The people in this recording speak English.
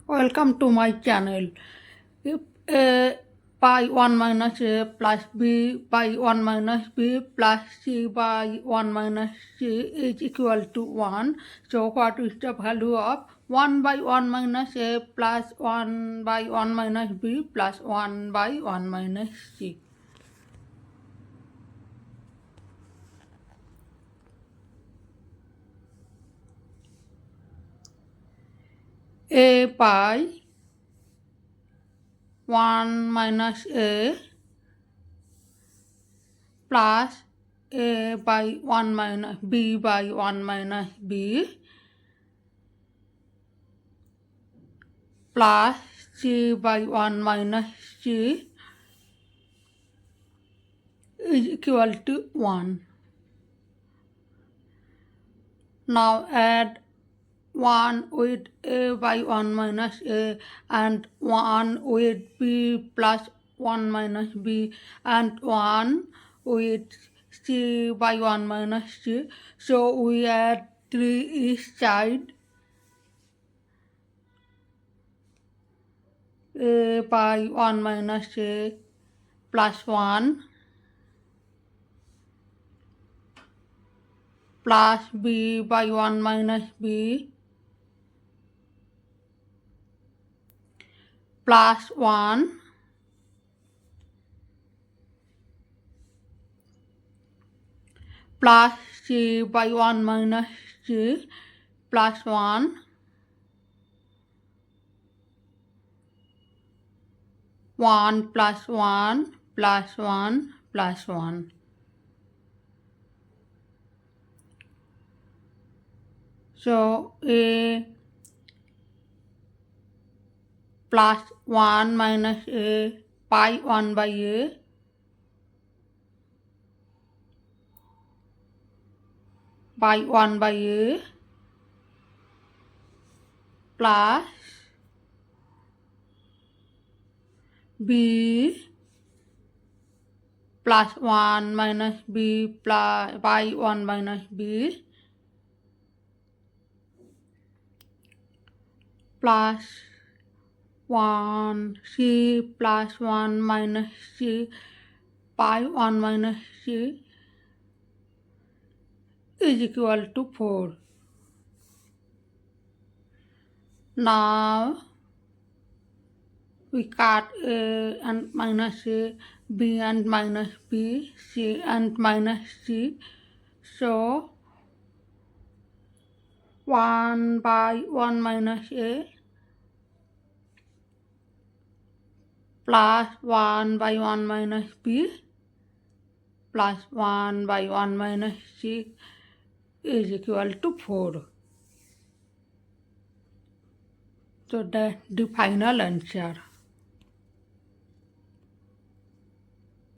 Welcome to my channel. If a by 1 minus a plus b by 1 minus b plus c by 1 minus c is equal to 1, so what is the value of 1 by 1 minus a plus 1 by 1 minus b plus 1 by 1 minus c? A by 1 minus a plus a by 1 minus b by 1 minus b plus c by 1 minus c is equal to 1. Now add 1 with a by 1 minus a and 1 with b plus 1 minus b and 1 with c by 1 minus c. So we add 3 each side. A by 1 minus a plus 1 plus b by 1 minus b plus 1 plus c by 1 minus c plus 1 1 plus 1 plus 1 plus 1. So a plus 1 minus a by 1 by a by 1 by a plus b plus 1 minus b plus by 1 minus b plus 1 c plus 1 minus c by 1 minus c is equal to 4. Now we cut a and minus a, b and minus b, c and minus c. So 1 by 1 minus a plus 1 by 1 minus b plus 1 by 1 minus c is equal to 4. So that's the final answer.